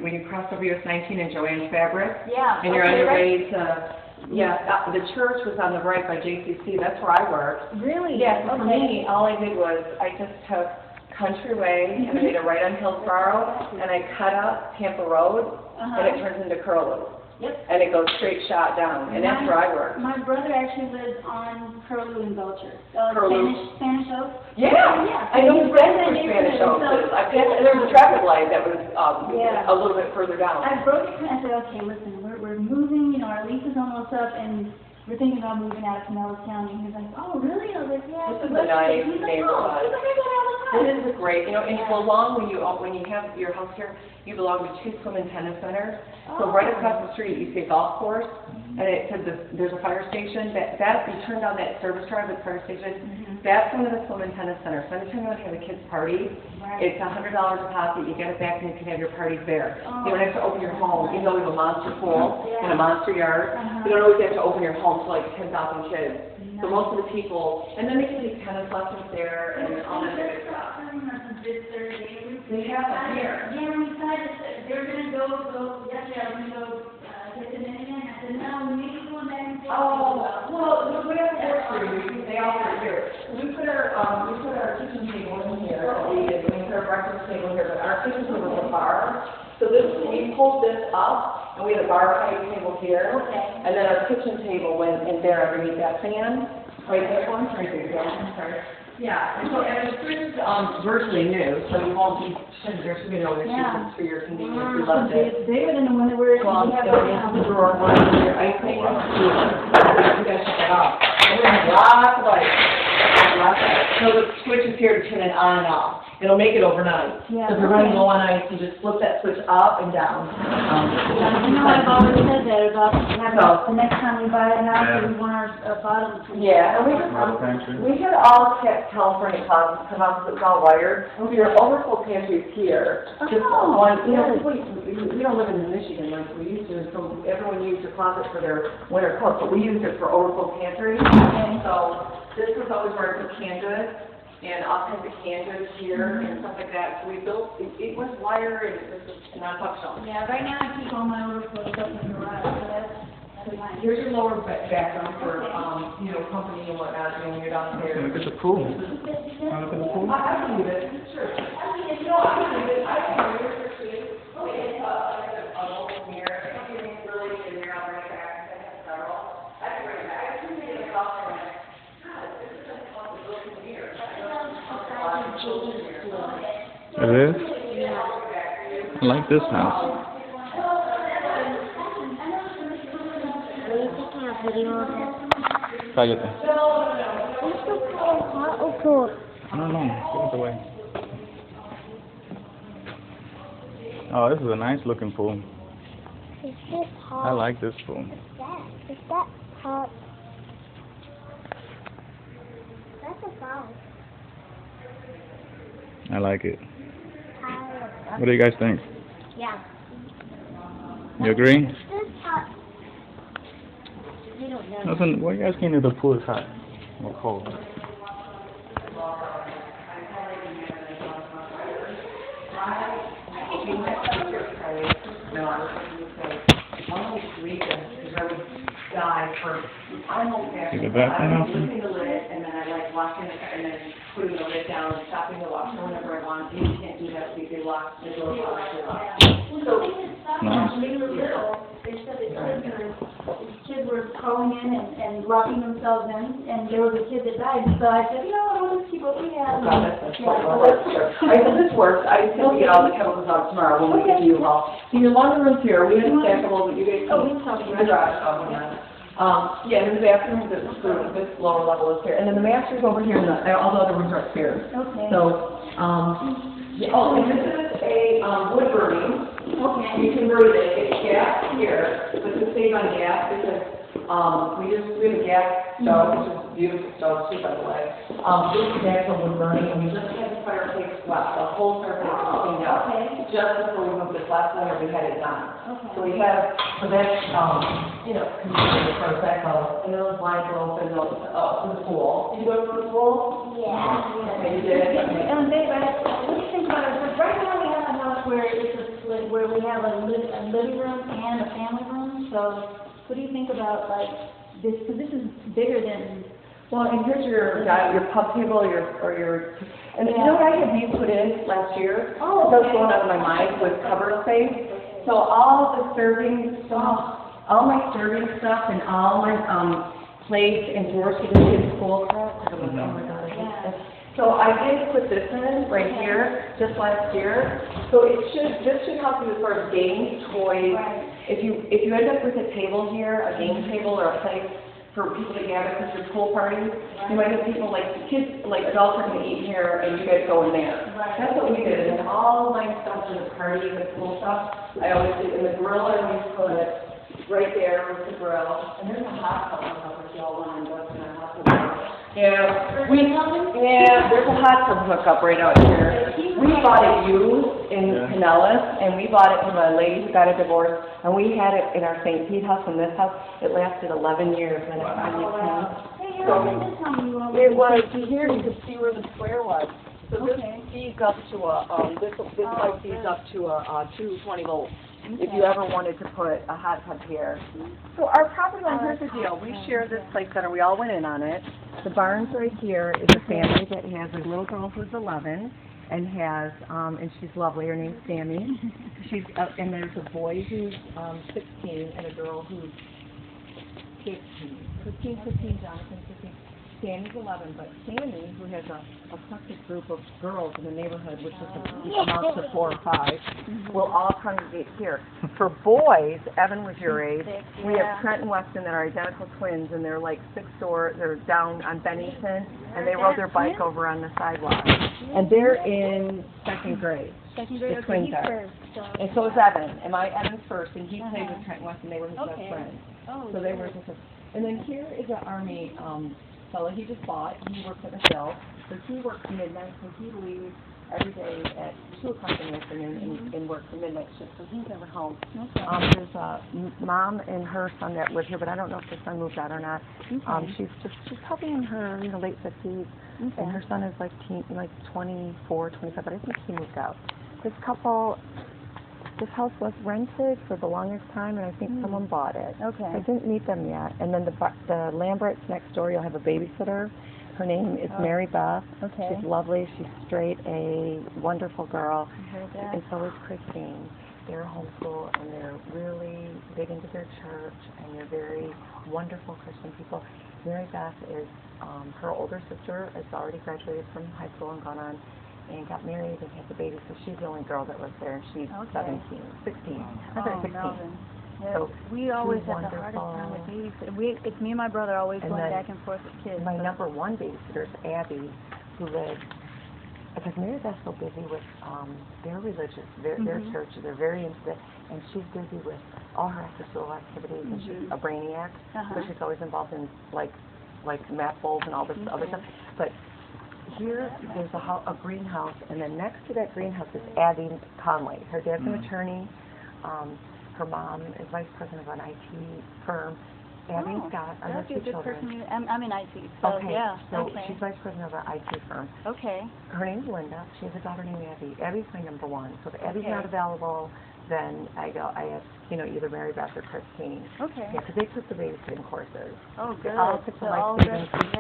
when you cross over US 19 in Joann's Fabric. Yeah. And you're on your way to, the church was on the right by JCC. That's where I worked. Really? Yeah, so for me, all I did was I just took Country Way and I made a right on Hillsborough and I cut up Tampa Road and it turns into Curlew. Yep. And it goes straight shot down, and that's where I work. My brother actually lives on Curlew and Belcher. Curlew. Spanish Oak? Yeah. I know his friends were Spanish Oak. There was a traffic light that was a little bit further down. I broke it and I said, okay, listen, we're moving, our lease is almost up, and we're thinking about moving out of Pinellas County. He's like, oh, really? I was like, yeah. This is a nice neighborhood. It is great, and you belong when you have your house here. You belong to 2 swim and tennis centers. So right across the street, you see a golf course, and it says there's a fire station. That you turn down that service drive at the fire station. That's one of the swim and tennis centers. So anytime you want to have a kids' party, it's $100 deposit. You get it back, and you can have your parties there. You don't have to open your home, even though we have a monster pool and a monster yard. You don't always have to open your home to like 10,000 kids. So most of the people, and then they can take tennis lessons there and all that good stuff. They have them here. Yeah, we decided that they were going to go, yesterday I was going to go get them in again. I said, no, we need to go back and forth. Oh, well, we have to work for you. They all are here. We put our kitchen table in here. We put our breakfast table here, but our kitchen table is a bar. So we pulled this up, and we had a bar type table here. And then our kitchen table went in there underneath that fan. Right there, one right there. Yeah, sorry. Yeah, and this is virtually new, so you won't be, there's going to be no issues for your convenience. We loved it. It's bigger than the one that we're Well, we have the drawer one here. I think you guys check it out. And we have lots of lights. So the switch is here to turn it on and off. It'll make it overnight. Yeah. So if you're running low on ice, you just flip that switch up and down. You know, I've always said that about the next time we buy a house, we want our bottom to be. Yeah, and we had all California closets come out because it's all wired. Your overflow pantry is here. Just one, you know, we don't live in Michigan like we used to, so everyone used their closet for their winter clothes, but we used it for overflow pantry. So this was always where I put canned goods and all kinds of canned goods here and stuff like that. So we built, it was wired and it was non-functional. Yeah, right now I keep all my overflow stuff in the garage, so that's fine. Here's your lower bathroom for, company and whatnot, when you're downstairs. Look at the pool. I believe it, sure. I believe it. I can read it for you. Okay, an old mirror. I don't think it's really a mirror. I'll bring it back. I have several. I can bring it back. I can make it off for a minute. God, this is a built-in mirror. It is? I like this house. Cállate. No, get it away. Oh, this is a nice looking pool. Is this hot? I like this pool. Is that hot? That's a foul. I like it. What do you guys think? Yeah. You agree? Is this hot? I don't know. Listen, why you guys came to the pool is hot or cold? No, I was thinking to say, one of these reasons is I would die for almost after. See the bathroom I out was lifting the lid and then I like washing it and then putting the lid down and stopping the washer whenever I want. You can't do that because they lock the door lock. So, Nice. When we were little, they said that kids were calling in and locking themselves in, and there was a kid that died, so I said, we'll just keep what we have. This works. I still get all the chemicals out tomorrow when we get to you all. So your laundry room's here. We have a stackable, but you guys can. We can talk about the garage. And the bathroom, this lower level is here, and then the master's over here, and all the other rooms are upstairs. Okay. So, and this is a wood burning. Okay. You can burn it. It's gas here, but to save on gas, because we have a gas stove, which is a beautiful stove too, by the way. This is actual wood burning, and we just had the fireplace swept. The whole fireplace was cleaned out. Okay. Just before we moved this last winter, we had it done. Okay. So we have, so that's, considered as far as that goes. And then those lines are open to the pool. Did you go to the pool? Yeah. Okay, you did. Okay. And Dave, what do you think about it? Because right now we have a house house where it's a split, where we have a living room and a family room, so what do you think about like this, because this is bigger than, Well, and here's your pub table, and you know what I had these put in last year? Oh, That was okay. going on in my mind with cupboard space. So all the serving stuff, all my serving stuff and all my, plates and drawers for the kids' school crap. Oh my God, I hate this. So I did put this in right here, just last year. So this should help you with sort of games, toys. Right. If you end up with a table here, a game table or a place for people to gather because there's pool parties, you might have people like kids, like adults are going to eat here and you guys go in there. Right. That's what we did. And all my stuff for the party, the pool stuff, I always did in the grill. I always put it right there with the grill. And there's a hot tub hookup if y'all want to invest in a hot tub. Yeah, there's a hot tub hookup right out here. We bought it used in Pinellas, and we bought it from a lady who got a divorce, and we had it in our St. Pete house, and this house, it lasted 11 years, and it finally came. hey, you know, this time you want It was, here you could see where the square was. So this Okay. feeds up to this pipe feeds up to a 220 volt. If you ever wanted to put a hot tub here. So our property line, here's the deal, we share this place center, we all went in on it. The barns right here is a family that has a little girl who's 11 and has, and she's lovely, her name's Sammy. She's, and there's a boy who's 16 and a girl who's 15. 15, Jonathan, 15. Sammy's 11, but Sammy, who has a eclectic group of girls in the neighborhood, which amounts to 4 or 5, will all congregate here. For boys, Evan was your age. We have Trent and Weston that are identical twins, and they're like they're down on Bennington, and they rode their bike over on the sidewalk. And they're in 2nd grade. Second The grade, okay, twins he's are. first, so. And so is Evan. And my Evan's first, and he played with Trent and Weston. They were his Okay. best friends. Oh, So they were just, and then here is an Army fellow he just bought. He works at the Shell. So he works midnight, so he leaves every day at 2 o'clock in the afternoon and works the midnight shift, so he's never home. Okay. There's a mom and her son that live here, but I don't know if the son moved out or not. She's probably in her late 50s, and her son is like 24, 25, but I think he moved out. This house was rented for the longest time, and I think someone bought it. Okay. I didn't meet them yet. And then the Lamberts next door, you'll have a babysitter. Her name is Mary Beth. Okay. She's lovely. She's straight, a wonderfful girl. heard that. And so is Christine. They're homeschool, and they're really big into their church, and they're very wonderful Christian people. Mary Beth is, her older sister has already graduated from high school and gone on and got married and has a baby, so she's the only girl that lives there, and she's 16. I'm sorry, 16. Melvin. Yeah, So, we always she's have the hardest time with wonderful. these. It's me and my brother always And going then back and forth with kids. My but- number one babysitter is Abby, who lives, because Mary Beth's so busy with, they're religious, their church, they're very into it, and she's busy with all her after-school activities, and she's a brainiac, so she's always involved in, like math bowls and all this other stuff. But here, there's a greenhouse, and then next to that greenhouse is Abby Conley. Her dad's an attorney. Her mom is vice president of an IT firm. Abby's got, I have That'd be 2 a good children. person. I'm in IT, so Okay, yeah. so Okay. she's vice president of an IT firm. Okay. Her name's Linda. She has a daughter named Abby. Abby's my number one. So if Abby's Okay. not available, then I ask, either Mary Beth or Christine. Okay. Yeah, because they took the babysitting courses. Oh, good. All took the So all life-saving good.